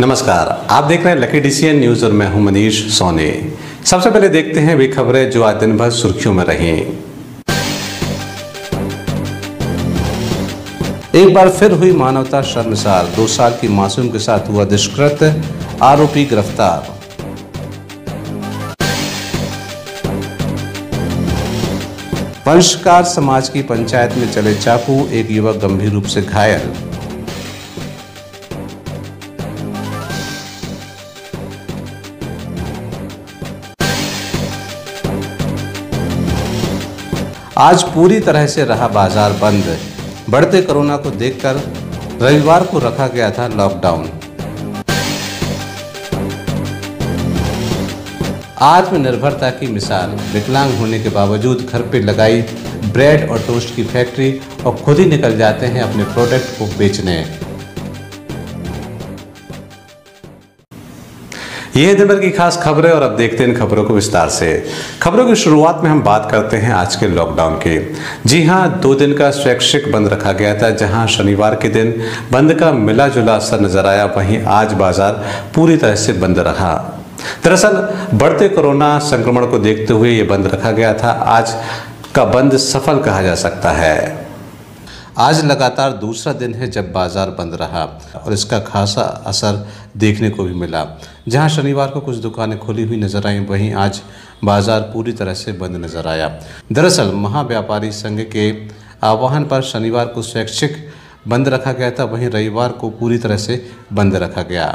नमस्कार, आप देख रहे हैं लकी डीसीएन न्यूज और मैं हूं मनीष सोनी। सबसे पहले देखते हैं वे खबरें जो आज दिन भर सुर्खियों में रहीं। एक बार फिर हुई मानवता शर्मसार, 2 साल की मासूम के साथ हुआ दुष्कृत, आरोपी गिरफ्तार। वंशकार समाज की पंचायत में चले चाकू, एक युवक गंभीर रूप से घायल। आज पूरी तरह से रहा बाजार बंद। बढ़ते कोरोना को देखकर रविवार को रखा गया था लॉकडाउन। आत्मनिर्भरता की मिसाल, विकलांग होने के बावजूद घर पे लगाई ब्रेड और टोस्ट की फैक्ट्री और खुद ही निकल जाते हैं अपने प्रोडक्ट को बेचने। ये है दिन भर की खास खबरें और अब देखते हैं इन खबरों को विस्तार से। खबरों की शुरुआत में हम बात करते हैं आज के लॉकडाउन की। जी हां, 2 दिन का स्वैच्छिक बंद रखा गया था, जहां शनिवार के दिन बंद का मिला जुला असर नजर आया, वहीं आज बाजार पूरी तरह से बंद रहा। दरअसल बढ़ते कोरोना संक्रमण को देखते हुए ये बंद रखा गया था। आज का बंद सफल कहा जा सकता है। आज लगातार दूसरा दिन है जब बाजार बंद रहा और इसका खासा असर देखने को भी मिला। जहां शनिवार को कुछ दुकानें खुली हुई नजर आईं, वहीं आज बाजार पूरी तरह से बंद नजर आया। दरअसल महाव्यापारी संघ के आह्वान पर शनिवार को स्वैच्छिक बंद रखा गया था, वहीं रविवार को पूरी तरह से बंद रखा गया।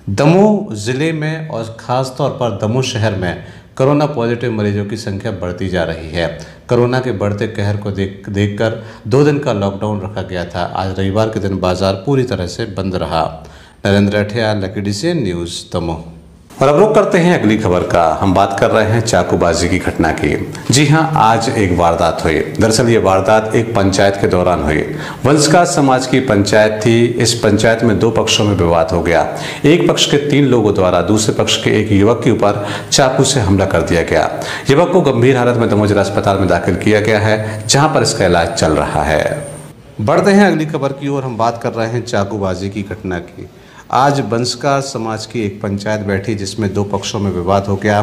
दमोह जिले में और ख़ास तौर पर दमोह शहर में कोरोना पॉजिटिव मरीजों की संख्या बढ़ती जा रही है। कोरोना के बढ़ते कहर को देखकर 2 दिन का लॉकडाउन रखा गया था। आज रविवार के दिन बाजार पूरी तरह से बंद रहा। Narendra Athiya, Lucky DCN News, Damoh. और अब रुक करते हैं अगली खबर का। हम बात कर रहे हैं चाकूबाजी की घटना की। जी हां, आज एक वारदात हुई। दरअसल ये वारदात एक पंचायत के दौरान हुई। वंशकार समाज की पंचायत थी। इस पंचायत में 2 पक्षों में विवाद हो गया। एक पक्ष के 3 लोगों द्वारा दूसरे पक्ष के एक युवक के ऊपर चाकू से हमला कर दिया गया। युवक को गंभीर हालत में दमोह जिला अस्पताल में दाखिल किया गया है, जहाँ पर इसका इलाज चल रहा है। बढ़ते हैं अगली खबर की ओर। हम बात कर रहे हैं चाकूबाजी की घटना की। आज वंशकार समाज की एक पंचायत बैठी, जिसमें 2 पक्षों में विवाद हो गया।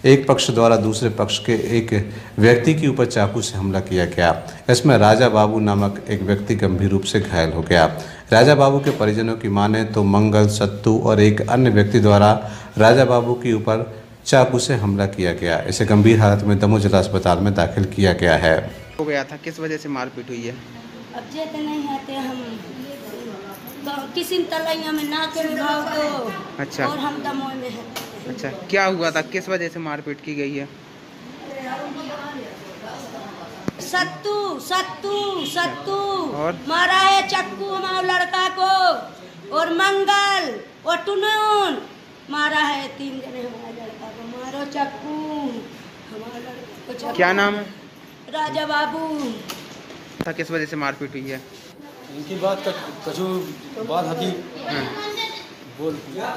एक पक्ष द्वारा दूसरे पक्ष के एक व्यक्ति के ऊपर चाकू से हमला किया गया। इसमें राजा बाबू नामक एक व्यक्ति गंभीर रूप से घायल हो गया। राजा बाबू के परिजनों की माने तो मंगल, सत्तू और एक अन्य व्यक्ति द्वारा राजा बाबू के ऊपर चाकू से हमला किया गया। इसे गंभीर हालत में दमोह जिला अस्पताल में दाखिल किया गया है। हो गया था, किस वजह से मारपीट हुई है? अब जेते नहीं आते हम किसी तलैया में ना के विभाग को। अच्छा। और हम दमोह में है। अच्छा, क्या हुआ था, किस वजह से मारपीट की गई है? सत्तू सत्तू सत्तू और मारा है चाकू हमारे लड़का को, और मंगल और टुनून मारा है। 3 जने हमारे लड़का को मारो चाकू। हमारे लड़का को चाकू। क्या नाम है? राजा बाबू। किस वजह से मारपीट हुई है? इनकी बात कछु बात हती, बोल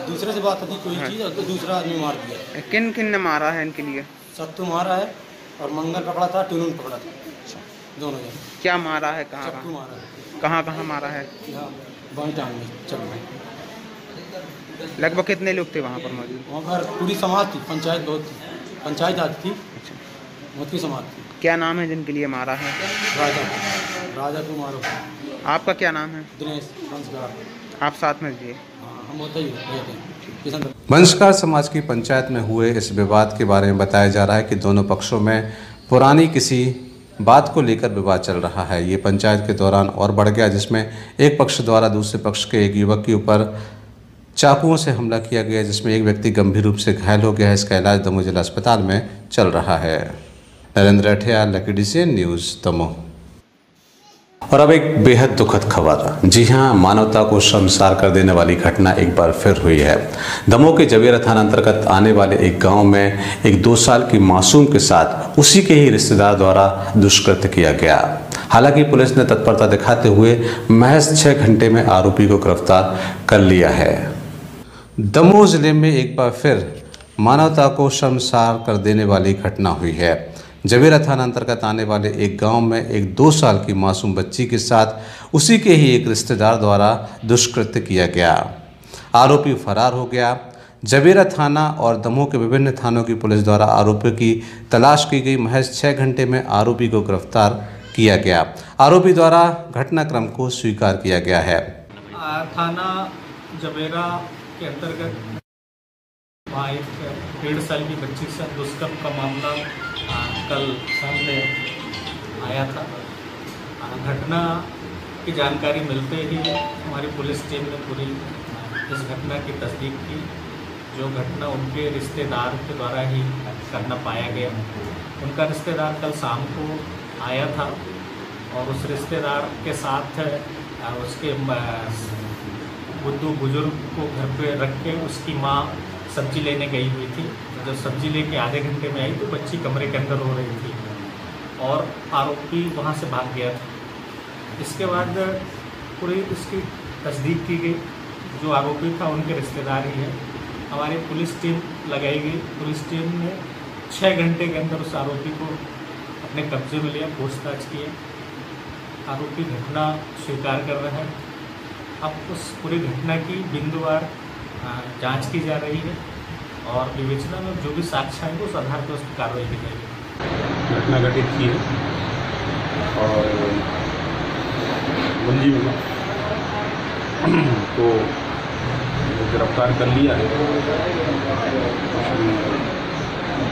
दूसरे से बात हती कोई चीज़, और दूसरा आदमी मार दिया। किन किन ने मारा है इनके लिए? सत्तू मारा है और मंगल पकड़ा था, टुनून पकड़ा था। दोनों जन। क्या मारा है? कहाँ चक्कू मारा है। कहाँ मारा है? यहाँ बाई टांग में चक्कू। लगभग कितने लोग थे वहाँ पर मौजूद? वहाँ पर पूरी समाज थी, पंचायत बहुत थी, पंचायत आती थी। अच्छा, बहुत की समाज थी। क्या नाम है जिनके लिए मारा है? राजा कुमार। आपका क्या नाम है? दिनेश वंशकार। आप साथ में रहिए। हाँ, हम होते ही रहते हैं। वंशकार समाज की पंचायत में हुए इस विवाद के बारे में बताया जा रहा है कि दोनों पक्षों में पुरानी किसी बात को लेकर विवाद चल रहा है। ये पंचायत के दौरान और बढ़ गया, जिसमें एक पक्ष द्वारा दूसरे पक्ष के एक युवक के ऊपर चाकुओं से हमला किया गया, जिसमें एक व्यक्ति गंभीर रूप से घायल हो गया है। इसका इलाज दमोह जिला अस्पताल में चल रहा है। Narendra Athiyal, Lucky DCN news, Damoh. और अब एक बेहद दुखद खबर। जी हां, मानवता को शर्मसार कर देने वाली घटना एक बार फिर हुई है। दमोह के जवेरा थाना अंतर्गत आने वाले एक गांव में एक 2 साल की मासूम के साथ उसी के ही रिश्तेदार द्वारा दुष्कृत्य किया गया। हालांकि पुलिस ने तत्परता दिखाते हुए महज 6 घंटे में आरोपी को गिरफ्तार कर लिया है। दमोह जिले में एक बार फिर मानवता को शर्मसार कर देने वाली घटना हुई है। जवेरा थाना अंतर्गत आने वाले एक गांव में एक 2 साल की मासूम बच्ची के साथ उसी के ही एक रिश्तेदार द्वारा दुष्कृत्य किया गया। आरोपी फरार हो गया। जवेरा थाना और दमोह के विभिन्न थानों की पुलिस द्वारा आरोपी की तलाश की गई। महज 6 घंटे में आरोपी को गिरफ्तार किया गया। आरोपी द्वारा घटनाक्रम को स्वीकार किया गया है। थाना जवेरा के अंतर्गत वहाँ एक 1.5 साल की बच्ची से दुष्कर्म का मामला कल सामने आया था। घटना की जानकारी मिलते ही हमारी पुलिस टीम ने पूरी इस घटना की तस्दीक की। जो घटना उनके रिश्तेदार के द्वारा ही करना पाया गया। उनका रिश्तेदार कल शाम को आया था और उस रिश्तेदार के साथ उसके बुद्धू बुजुर्ग को घर पे रख के उसकी माँ सब्जी लेने गई हुई थी। जब सब्जी लेके आधे घंटे में आई तो बच्ची कमरे के अंदर रो रही थी और आरोपी वहाँ से भाग गया था। इसके बाद पूरी इसकी तस्दीक की गई। जो आरोपी था उनके रिश्तेदार ही है। हमारी पुलिस टीम लगाई गई। पुलिस टीम ने 6 घंटे के अंदर उस आरोपी को अपने कब्जे में लिया, पूछताछ किए। आरोपी घटना स्वीकार कर रहा है। अब उस पूरी घटना की बिंदुवार जांच की जा रही है और विवेचना में जो भी साक्ष्य आएंगे उस आधार पर उस पर कार्रवाई की जाएगी। घटना घटित की है और मुंजी में तो गिरफ्तार कर लिया है।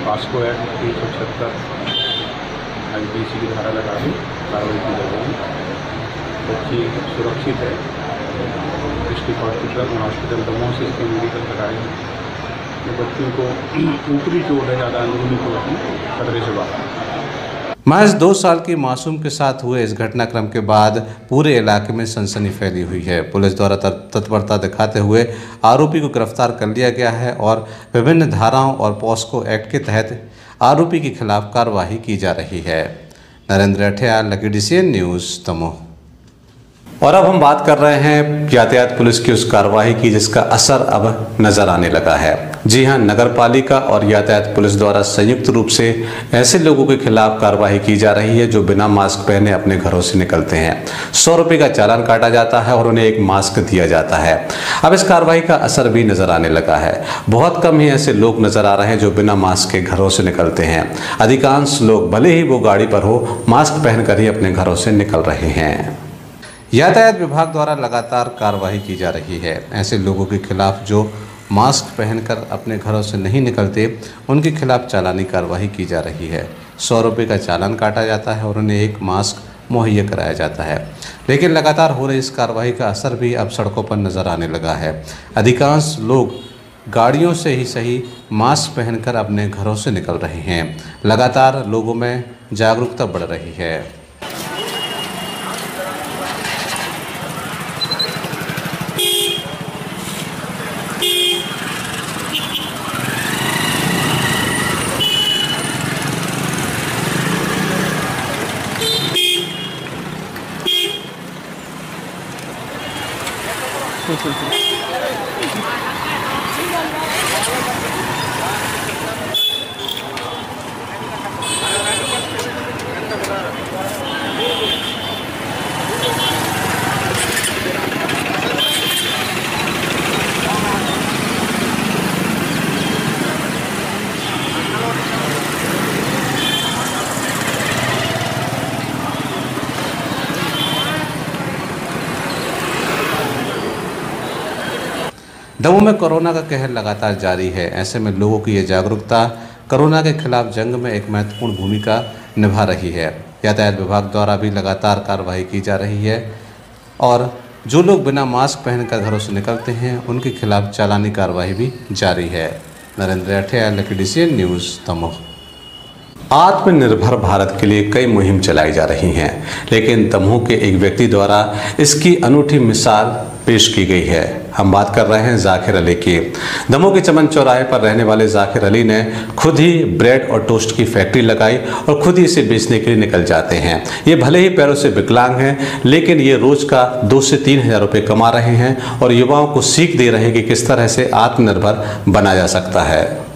पास्को एक्ट 376 IPC की धारा लगा के कार्रवाई की जाएगी। बच्ची सुरक्षित है। डिस्ट्रिक्ट हॉस्पिटल दमोह से इसके मेडिकल कराए हैं। बच्चियों को ऊपरी चोट है, ज़्यादा अंदरूनी चोट नहीं, खतरे से बाहर। महज 2 साल की मासूम के साथ हुए इस घटनाक्रम के बाद पूरे इलाके में सनसनी फैली हुई है। पुलिस द्वारा तत्परता दिखाते हुए आरोपी को गिरफ्तार कर लिया गया है और विभिन्न धाराओं और पॉस्को एक्ट के तहत आरोपी के खिलाफ कार्रवाई की जा रही है। Narendra Athiyal, Lucky DCN news, Damoh. और अब हम बात कर रहे हैं यातायात पुलिस की उस कार्रवाई की जिसका असर अब नजर आने लगा है। जी हां, नगर पालिका और यातायात पुलिस द्वारा संयुक्त रूप से ऐसे लोगों के खिलाफ कार्रवाई की जा रही है जो बिना मास्क पहने अपने घरों से निकलते हैं। 100 रुपये का चालान काटा जाता है और उन्हें एक मास्क दिया जाता है। अब इस कार्रवाई का असर भी नजर आने लगा है। बहुत कम ही ऐसे लोग नजर आ रहे हैं जो बिना मास्क के घरों से निकलते हैं। अधिकांश लोग भले ही वो गाड़ी पर हो, मास्क पहनकर ही अपने घरों से निकल रहे हैं। यातायात विभाग द्वारा लगातार कार्रवाई की जा रही है। ऐसे लोगों के खिलाफ जो मास्क पहनकर अपने घरों से नहीं निकलते, उनके खिलाफ चालानी कार्रवाई की जा रही है। 100 रुपये का चालान काटा जाता है और उन्हें एक मास्क मुहैया कराया जाता है। लेकिन लगातार हो रही इस कार्रवाई का असर भी अब सड़कों पर नज़र आने लगा है। अधिकांश लोग गाड़ियों से ही सही मास्क पहनकर अपने घरों से निकल रहे हैं। लगातार लोगों में जागरूकता बढ़ रही है। दमोह में कोरोना का कहर लगातार जारी है। ऐसे में लोगों की ये जागरूकता कोरोना के खिलाफ जंग में एक महत्वपूर्ण भूमिका निभा रही है। यातायात विभाग द्वारा भी लगातार कार्रवाई की जा रही है और जो लोग बिना मास्क पहनकर घरों से निकलते हैं उनके खिलाफ चालानी कार्रवाई भी जारी है। Narendra Rathiya, lucky DCN news, Damoh. Atmanirbhar Bharat के लिए कई मुहिम चलाई जा रही हैं, लेकिन दमोह के एक व्यक्ति द्वारा इसकी अनूठी मिसाल पेश की गई है। हम बात कर रहे हैं जाकिर अली की। दमोह के चमन चौराहे पर रहने वाले जाकिर अली ने खुद ही ब्रेड और टोस्ट की फैक्ट्री लगाई और खुद ही इसे बेचने के लिए निकल जाते हैं। ये भले ही पैरों से विकलांग हैं, लेकिन ये रोज का 2 से 3 हज़ार रुपये कमा रहे हैं और युवाओं को सीख दे रहे हैं कि किस तरह से आत्मनिर्भर बना जा सकता है।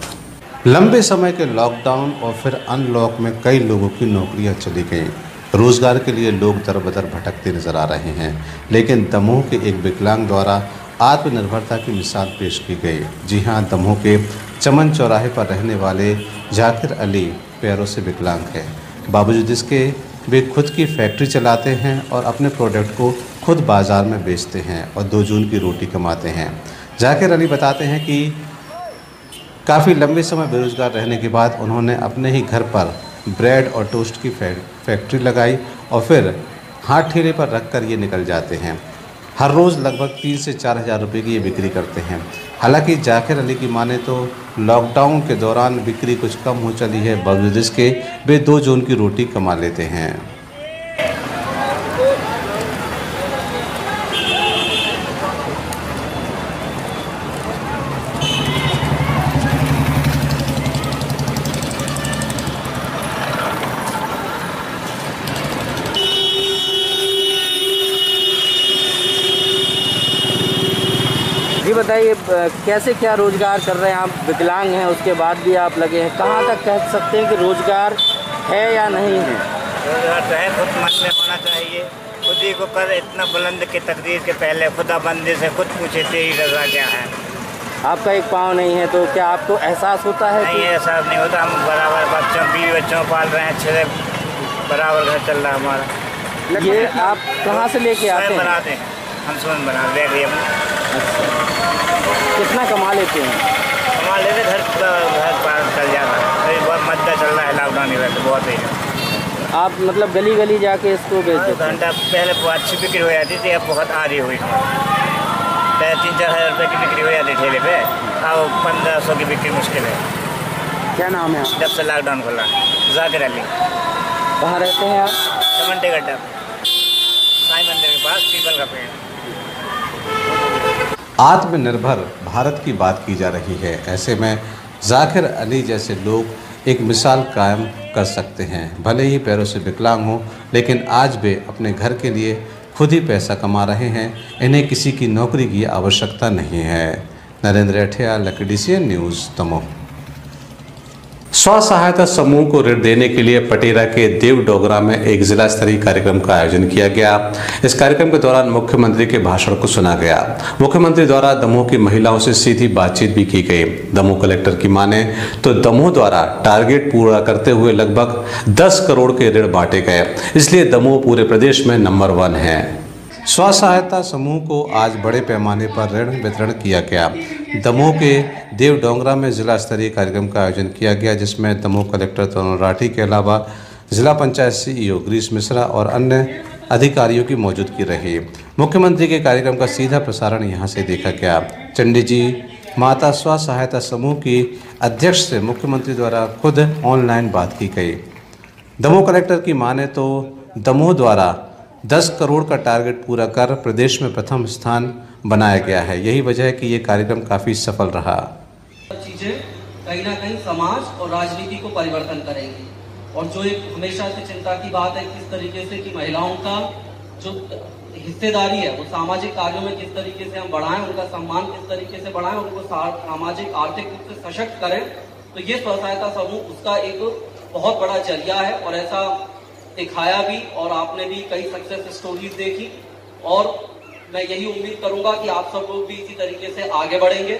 लंबे समय के लॉकडाउन और फिर अनलॉक में कई लोगों की नौकरियां चली गईं। रोजगार के लिए लोग दर बदर भटकते नजर आ रहे हैं, लेकिन दमोह के एक विकलांग द्वारा आत्मनिर्भरता की मिसाल पेश की गई। जी हां, दमोह के चमन चौराहे पर रहने वाले जाकिर अली पैरों से विकलांग है। बावजूद इसके वे खुद की फैक्ट्री चलाते हैं और अपने प्रोडक्ट को खुद बाज़ार में बेचते हैं और 2 जून की रोटी कमाते हैं। जाकिर अली बताते हैं कि काफ़ी लंबे समय बेरोजगार रहने के बाद उन्होंने अपने ही घर पर ब्रेड और टोस्ट की फैक्ट्री लगाई और फिर हाथ ठेले पर रखकर ये निकल जाते हैं। हर रोज़ लगभग 3 से 4 हज़ार रुपये की ये बिक्री करते हैं। हालांकि जाकिर अली की माने तो लॉकडाउन के दौरान बिक्री कुछ कम हो चली है, बावजूद इसके वे 2 जून की रोटी कमा लेते हैं। जी बताइए, कैसे क्या रोज़गार कर रहे हैं आप? विकलांग हैं, उसके बाद भी आप लगे हैं। कहाँ तक कह सकते हैं कि रोज़गार है या नहीं है? रोज़गार तो है, खुद मन में होना चाहिए। खुद ही को कर इतना बुलंद के तकदीर के पहले खुदा बंदे से खुद पूछे तेरी रज़ा क्या है। आपका एक पाँव नहीं है तो क्या आपको एहसास होता है? नहीं, एहसास नहीं होता। हम बराबर बीवी बच्चों पाल रहे हैं, अच्छे बराबर घर चल रहा है हमारा। ये आप कहाँ से लेके आते हैं? बनाते हैं हम, स्वयं बना रहे हैं। कितना कमा लेते हैं? कमा लेते घर पार चल जाता है। बहुत मद्दा चल रहा है लॉकडाउन की वजह से, बहुत ही। आप मतलब गली गली जाके इसको बेच देते हैं? घंटा पहले अच्छी बिक्री हो जाती थी, अब बहुत आ रही हुई। 3-4 हज़ार रुपये की बिक्री हो जाती ठेले पे, अब 1500 की बिक्री मुश्किल है। क्या नाम है आप? जब से लॉकडाउन खुला। जाकिर अली। कहाँ रहते हैं आप? चमंटे गड्ढा, साईं मंदिर के पास, पीपल का पेड़। आत्मनिर्भर भारत की बात की जा रही है, ऐसे में जाकिर अली जैसे लोग एक मिसाल कायम कर सकते हैं। भले ही पैरों से विकलांग हों, लेकिन आज वे अपने घर के लिए खुद ही पैसा कमा रहे हैं। इन्हें किसी की नौकरी की आवश्यकता नहीं है। Narendra Rathiya, lucky DCN news, Damoh. स्व सहायता समूह को ऋण देने के लिए पटेरा के देवडोगरा में एक जिला स्तरीय कार्यक्रम का आयोजन किया गया। इस कार्यक्रम के दौरान मुख्यमंत्री के भाषण को सुना गया। मुख्यमंत्री द्वारा दमोह की महिलाओं से सीधी बातचीत भी की गई। दमोह कलेक्टर की माने तो दमोह द्वारा टारगेट पूरा करते हुए लगभग 10 करोड़ के ऋण बांटे गए, इसलिए दमोह पूरे प्रदेश में नंबर 1 है। स्व सहायता समूह को आज बड़े पैमाने पर ऋण वितरण किया गया। दमोह के देवडोंगरा में जिला स्तरीय कार्यक्रम का आयोजन किया गया, जिसमें दमोह कलेक्टर तरुण राठी के अलावा जिला पंचायत CEO गिरीश मिश्रा और अन्य अधिकारियों की मौजूदगी रही। मुख्यमंत्री के कार्यक्रम का सीधा प्रसारण यहां से देखा गया। चंडी जी माता स्व सहायता समूह की अध्यक्ष से मुख्यमंत्री द्वारा खुद ऑनलाइन बात की गई। दमोह कलेक्टर की माने तो दमोह द्वारा 10 करोड़ का टारगेट पूरा कर प्रदेश में प्रथम स्थान बनाया गया है। यही वजह है कि ये कार्यक्रम काफ़ी सफल रहा। चीज़ें कहीं ना कहीं समाज और राजनीति को परिवर्तन करेंगी। और जो एक हमेशा से चिंता की बात है, किस तरीके से कि महिलाओं का जो हिस्सेदारी है वो सामाजिक कार्यों में किस तरीके से हम बढ़ाएं, उनका सम्मान किस तरीके से बढ़ाएं, उनको सामाजिक आर्थिक रूप से सशक्त करें। तो ये स्व सहायता समूह उसका एक बहुत बड़ा जरिया है और ऐसा दिखाया भी, और आपने भी कई सक्सेस स्टोरीज देखी। और मैं यही उम्मीद करूंगा कि आप सब लोग भी इसी तरीके से आगे बढ़ेंगे।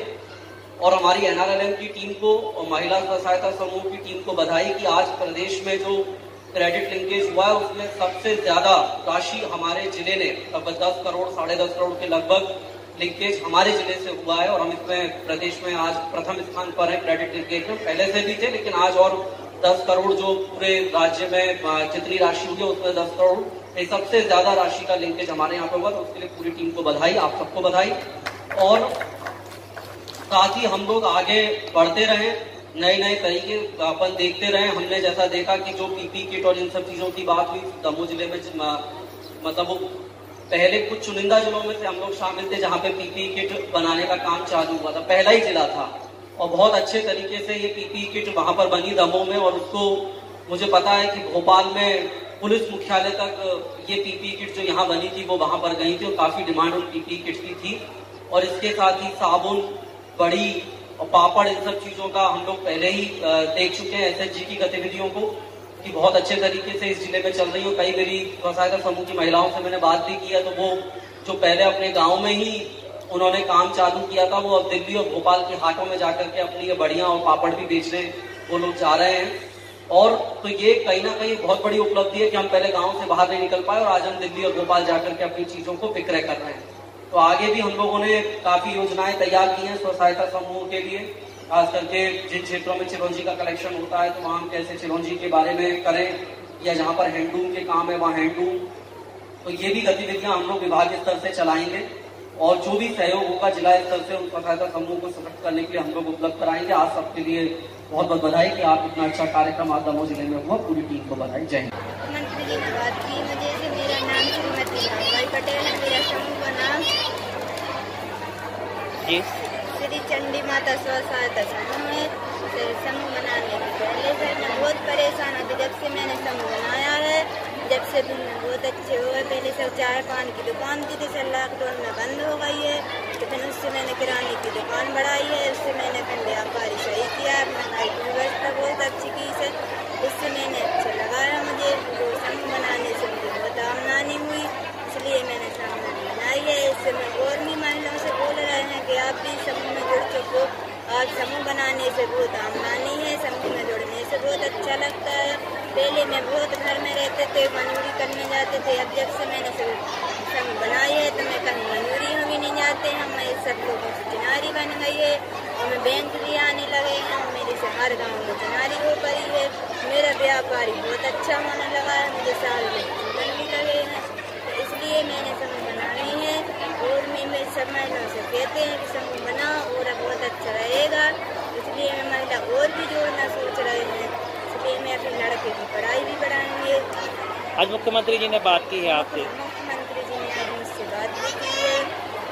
और हमारी NRLM की टीम को और महिला स्व सहायता समूह की टीम को बधाई कि आज प्रदेश में जो क्रेडिट लिंकेज हुआ है उसमें सबसे ज्यादा राशि हमारे जिले ने, लगभग 10 करोड़ 10.5 करोड़ के लगभग लिंकेज हमारे जिले से हुआ है। और हम इसमें प्रदेश में आज प्रथम स्थान पर है क्रेडिट लिंकेज में। पहले से भी थे, लेकिन आज और 10 करोड़ जो पूरे राज्य में जितनी राशि हुई है उसमें 10 करोड़ ये सबसे ज़्यादा राशि का लिंकेज हमारे यहाँ पे हुआ, तो उसके लिए पूरी टीम को बधाई, आप सबको बधाई। और साथ ही हम लोग आगे बढ़ते रहें, नए नए तरीके अपन देखते रहें। हमने जैसा देखा कि जो पीपी किट और इन सब चीज़ों की बात हुई दमोह जिले में, मतलब वो पहले कुछ चुनिंदा जिलों में से हम लोग शामिल थे जहाँ पे पीपी किट बनाने का काम चालू हुआ था, पहला ही जिला था और बहुत अच्छे तरीके से ये पीपी किट वहाँ पर बनी दमोह में। और उसको मुझे पता है कि भोपाल में पुलिस मुख्यालय तक ये पीपी किट जो यहाँ बनी थी वो वहाँ पर गई थी और काफ़ी डिमांड उन पीपी किट की थी। और इसके साथ ही साबुन, बड़ी और पापड़, इन सब चीज़ों का हम लोग पहले ही देख चुके हैं एसएचजी की गतिविधियों को कि बहुत अच्छे तरीके से इस जिले में चल रही हो। कई मेरी स्वसहायता समूह की महिलाओं से मैंने बात भी की है, तो वो जो पहले अपने गांव में ही उन्होंने काम चालू किया था वो अब दिल्ली और भोपाल के हाटों में जाकर के अपनी ये बड़ियां और पापड़ भी बेचने वो लोग जा रहे हैं। और तो ये कहीं ना कहीं बहुत बड़ी उपलब्धि है कि हम पहले गाँव से बाहर नहीं निकल पाए और आज हम दिल्ली और भोपाल जाकर के अपनी चीज़ों को विक्रय कर रहे हैं। तो आगे भी हम लोगों ने काफ़ी योजनाएं तैयार की हैं स्वसहायता समूह के लिए, खास करके जिन क्षेत्रों में चिरौंजी का कलेक्शन होता है तो वहाँ हम कैसे चिरौंजी के बारे में करें, या जहाँ पर हैंडलूम के काम है वहाँ हैंडलूम। तो ये भी गतिविधियाँ हम लोग विभाग स्तर से चलाएंगे और जो भी सहयोग होगा जिला स्तर से उन स्वसहायता समूह को सशक्त करने के लिए हम लोग उपलब्ध कराएंगे। आप सबके लिए बहुत बहुत बधाई कि आप इतना अच्छा कार्यक्रम आज दमोह जिले में हुआ, पूरी टीम को बधाई। जय हिंद। मंत्री जी ने बात की मुझे से, मेरा नाम श्रीमती भाई पटेल है, मेरा समूह का नाम श्री चंडी माता स्वसहायता समूह है। समूह बनाने के पहले से मैं बहुत परेशान थी, जब से मैंने समूह बनाया है जब से भी बहुत अच्छे हो गए। पहले सब चाय पान की दुकान थी, जैसे लॉकडाउन में बंद हो गई है, तो फिर उससे मैंने किराने की दुकान बढ़ाई है, उससे मैंने फिर व्यापारी सही किया, महंगाई की व्यवस्था बहुत अच्छी की है, उससे मैंने अच्छा लगाया। मुझे वो समूह बनाने से मुझे बहुत आमदनी हुई, इसलिए मैंने समूह बनाई है। इससे मैं और भी महिलाओं से बोल रहे हैं कि आप भी समूह में जुड़ चुको। आज समूह बनाने से बहुत आमदनी है, समूह में जुड़ने से बहुत अच्छा लगता है। पहले मैं बहुत घर में रहते थे, मजदूरी करने जाते थे, अब जब से मैंने समूह बनाई है तो मैं कहीं मजदूरी में भी नहीं जाते हैं। मैं सब लोगों से चिनारी बन गई है और मैं बैंक भी आने लगे हैं और मेरे से हर गाँव में चिनारी हो गई है। मेरा व्यापारी बहुत अच्छा होने लगा है, मुझे साल में जीवन भी लगे हैं, तो इसलिए मैंने समूह बनाई है। और मैं सब महिलाओं से कहते हैं कि समूह बनाओ और बहुत अच्छा रहेगा, इसलिए मैं महिला और भी जोड़ना सोच रहे हैं, इसलिए मैं अपने लड़के की पढ़ाई भी बढ़ाएंगे। आज मुख्यमंत्री जी ने बात की है आपसे? मुख्यमंत्री जी ने आज मुझसे बात भी की है,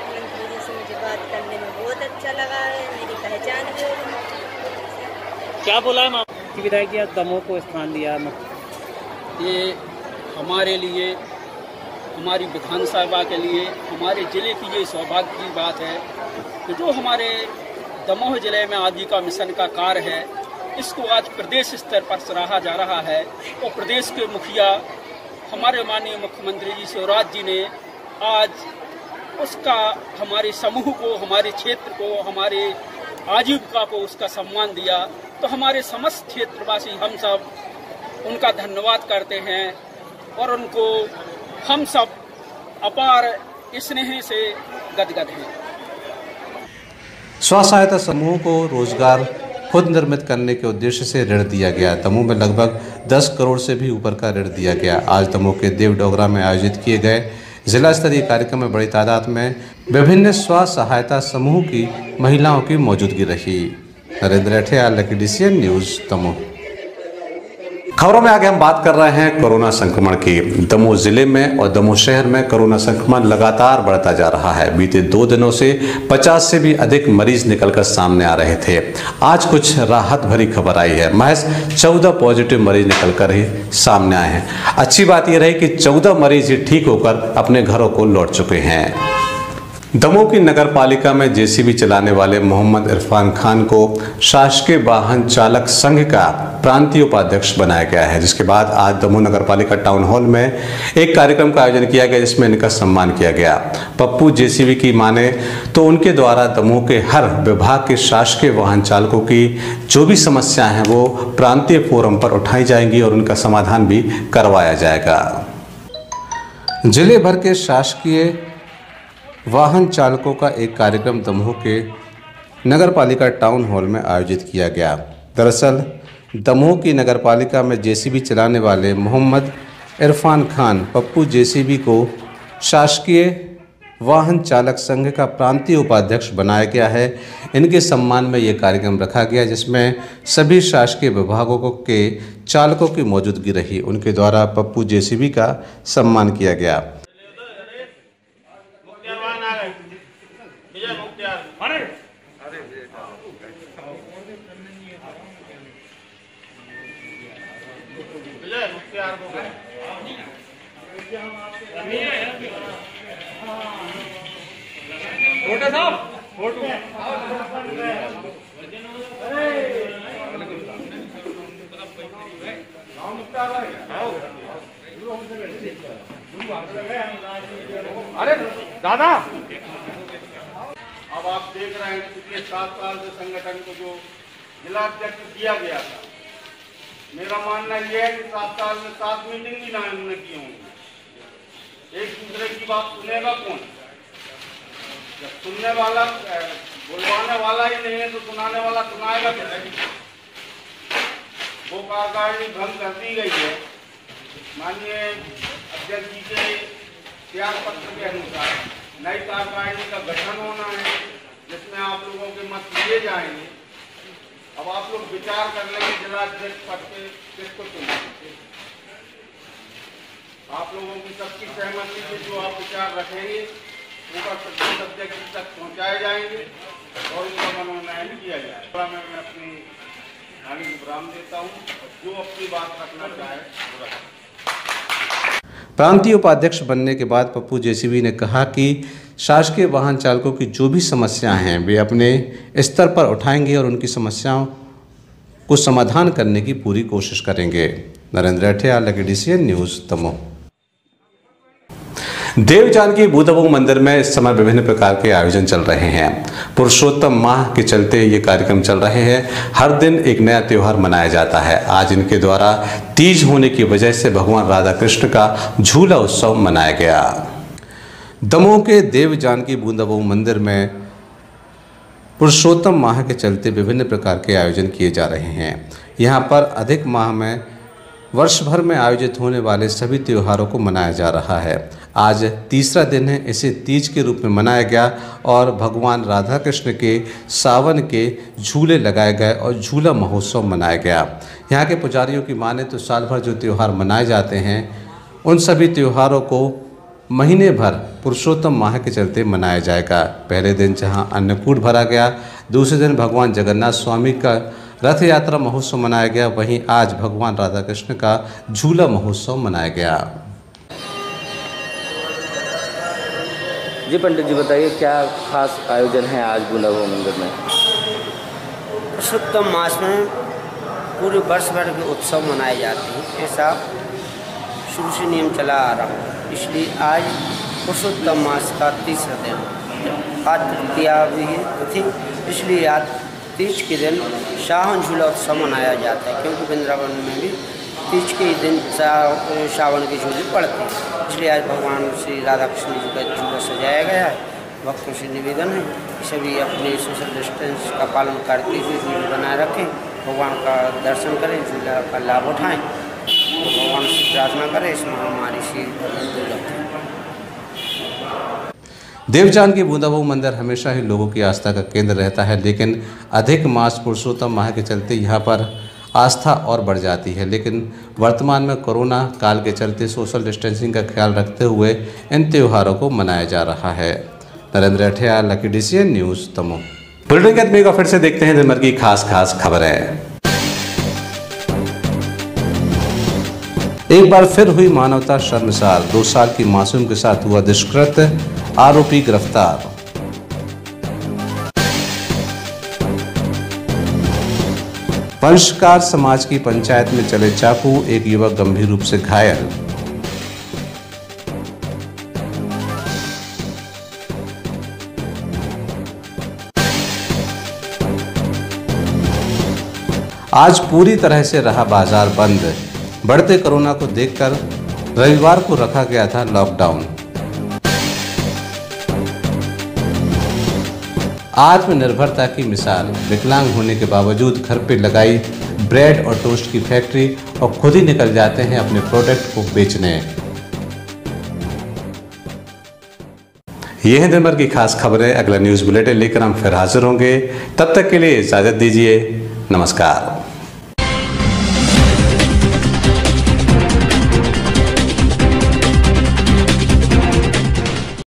मुख्यमंत्री जी से मुझे बात करने में बहुत अच्छा लगा है, मेरी पहचान भी होगी। क्या बोला है विधायक जी, आज दमोह को स्थान दिया? ये हमारे लिए, हमारी विधानसभा के लिए, हमारे ज़िले की ये सौभाग्य की बात है कि जो हमारे दमोह ज़िले में आजीविका मिशन का कार्य है इसको आज प्रदेश स्तर पर सराहा जा रहा है। और प्रदेश के मुखिया हमारे माननीय मुख्यमंत्री जी शिवराज जी ने आज उसका हमारे समूह को, हमारे क्षेत्र को, हमारे आजीविका को उसका सम्मान दिया। तो हमारे समस्त क्षेत्रवासी हम सब उनका धन्यवाद करते हैं और उनको हम सब अपार स्नेह से गदगद हैं। स्व सहायता समूह को रोजगार खुद निर्मित करने के उद्देश्य से ऋण दिया गया। दमोह में लगभग 10 करोड़ से भी ऊपर का ऋण दिया गया। आज दमोह के देवडोगरा में आयोजित किए गए जिला स्तरीय कार्यक्रम में बड़ी तादाद में विभिन्न स्व सहायता समूह की महिलाओं की मौजूदगी रही। Narendra Athiyal, Lucky DCN news, Damoh. खबरों में आगे हम बात कर रहे हैं कोरोना संक्रमण की। दमोह जिले में और दमोह शहर में कोरोना संक्रमण लगातार बढ़ता जा रहा है। बीते 2 दिनों से 50 से भी अधिक मरीज निकलकर सामने आ रहे थे। आज कुछ राहत भरी खबर आई है। महज 14 पॉजिटिव मरीज निकलकर ही सामने आए हैं। अच्छी बात यह रही कि 14 मरीज ही ठीक होकर अपने घरों को लौट चुके हैं। दमोह की नगर पालिका में जेसीबी चलाने वाले मोहम्मद इरफान खान को शासकीय वाहन चालक संघ का प्रांतीय उपाध्यक्ष बनाया गया है, जिसके बाद आज दमोह नगर पालिका टाउन हॉल में एक कार्यक्रम का आयोजन किया गया जिसमें इनका सम्मान किया गया। पप्पू जेसीबी की माने तो उनके द्वारा दमोह के हर विभाग के शासकीय वाहन चालकों की जो भी समस्याएं हैं वो प्रांतीय फोरम पर उठाई जाएंगी और उनका समाधान भी करवाया जाएगा। जिले भर के शासकीय वाहन चालकों का एक कार्यक्रम दमोह के नगरपालिका टाउन हॉल में आयोजित किया गया। दरअसल दमोह की नगरपालिका में जेसीबी चलाने वाले मोहम्मद इरफान खान पप्पू जेसीबी को शासकीय वाहन चालक संघ का प्रांतीय उपाध्यक्ष बनाया गया है। इनके सम्मान में ये कार्यक्रम रखा गया जिसमें सभी शासकीय विभागों के चालकों की मौजूदगी रही। उनके द्वारा पप्पू जेसीबी का सम्मान किया गया। अरे दादा, अब आप देख रहे हैं कि पिछले 7 साल से संगठन को जो जिलाध्यक्ष दिया गया था, मेरा मानना यह है कि 7 साल में 7 मीटिंग भी ना की होंगी। एक दूसरे की बात सुनेगा कौन? जब सुनने वाला, बुलवाने वाला ही नहीं है तो सुनाने वाला सुनाएगा कैसे? वो कार्यकारिणी भंग कर दी गई है। माननीय अध्यक्ष जी के त्याग पत्र के अनुसार नई कार्यकारिणी का गठन होना है जिसमें आप लोगों के मत लिए जाएंगे। अब आप लोग विचार कर लेंगे जिलाध्यक्ष पद के किसको चुनेंगे। आप लोगों की सबकी सहमति से जो आप विचार रखेंगे उनका प्रदेश अध्यक्ष तक पहुंचाए जाएंगे और उनका मनोनयन किया जाएगा। मैं अपनी वाणी को विराम देता हूँ। जो अपनी बात रखना चाहे वो रखें। प्रांतीय उपाध्यक्ष बनने के बाद पप्पू जेसीबी ने कहा कि शासकीय वाहन चालकों की जो भी समस्याएं हैं वे अपने स्तर पर उठाएंगे और उनकी समस्याओं को समाधान करने की पूरी कोशिश करेंगे। Narendra Athiya, Lucky DCN news, Damoh. Dev Janaki बूंदाबूंद मंदिर में इस समय विभिन्न प्रकार के आयोजन चल रहे हैं। पुरुषोत्तम माह के चलते ये कार्यक्रम चल रहे हैं। हर दिन एक नया त्यौहार मनाया जाता है। आज इनके द्वारा तीज होने की वजह से भगवान राधा कृष्ण का झूला उत्सव मनाया गया। दमोह के देव जानकी बूंदाबूंद मंदिर में पुरुषोत्तम माह के चलते विभिन्न प्रकार के आयोजन किए जा रहे हैं। यहाँ पर अधिक माह में वर्ष भर में आयोजित होने वाले सभी त्योहारों को मनाया जा रहा है। आज तीसरा दिन है। इसे तीज के रूप में मनाया गया और भगवान राधा कृष्ण के सावन के झूले लगाए गए और झूला महोत्सव मनाया गया। यहाँ के पुजारियों की माने तो साल भर जो त्यौहार मनाए जाते हैं उन सभी त्योहारों को महीने भर पुरुषोत्तम माह के चलते मनाया जाएगा। पहले दिन जहाँ अन्नकूट भरा गया, दूसरे दिन भगवान जगन्नाथ स्वामी का रथ यात्रा महोत्सव मनाया गया। वहीं आज भगवान राधा कृष्ण का झूला महोत्सव मनाया गया। जी पंडित जी बताइए, क्या खास आयोजन है आज बूंदाबूंद मंदिर में? पुरुषोत्तम मास में पूरे वर्ष भर के उत्सव मनाए जाते हैं। ऐसा शुरू से नियम चला आ रहा है। इसलिए आज पुरुषोत्तम मास का तीसरा दिन, आज तृतीया भी थी, इसलिए आज तीज के दिन सावन झूला उत्सव मनाया जाता है। क्योंकि वृंदावन में भी तीज के दिन सावन के झूले पड़ते हैं। इसलिए आज भगवान श्री राधा कृष्ण जी का झूला सजाया गया है। भक्तों से निवेदन है कि सभी अपने सोशल डिस्टेंस का पालन करते हुए झूले बनाए रखें, भगवान का दर्शन करें, झूला का लाभ उठाएं। तो भगवान से प्रार्थना करें इस महामारी से दूर रखें। देव जानकी बूंदाबूंद मंदिर हमेशा ही लोगों की आस्था का केंद्र रहता है, लेकिन अधिक मास पुरुषोत्तम माह के चलते यहाँ पर आस्था और बढ़ जाती है। लेकिन वर्तमान में कोरोना काल के चलते सोशल डिस्टेंसिंग का ख्याल रखते हुए इन त्योहारों को मनाया जा रहा है। Narendra Athiya, Lucky DCN news, Damoh. Bulletin के अंत में फिर से देखते हैं दिन भर की खास खबरें। एक बार फिर हुई मानवता शर्मसार। 2 साल की मासूम के साथ हुआ दुष्कृत्य, आरोपी गिरफ्तार। वंशकार समाज की पंचायत में चले चाकू, एक युवक गंभीर रूप से घायल। आज पूरी तरह से रहा बाजार बंद। बढ़ते कोरोना को देखकर रविवार को रखा गया था लॉकडाउन। आत्मनिर्भरता की मिसाल, विकलांग होने के बावजूद घर पे लगाई ब्रेड और टोस्ट की फैक्ट्री और खुद ही निकल जाते हैं अपने प्रोडक्ट को बेचने। ये हैं दिन भर की खास खबरें। अगला न्यूज़ बुलेटिन लेकर हम फिर हाजिर होंगे। तब तक के लिए इजाज़त दीजिए। नमस्कार।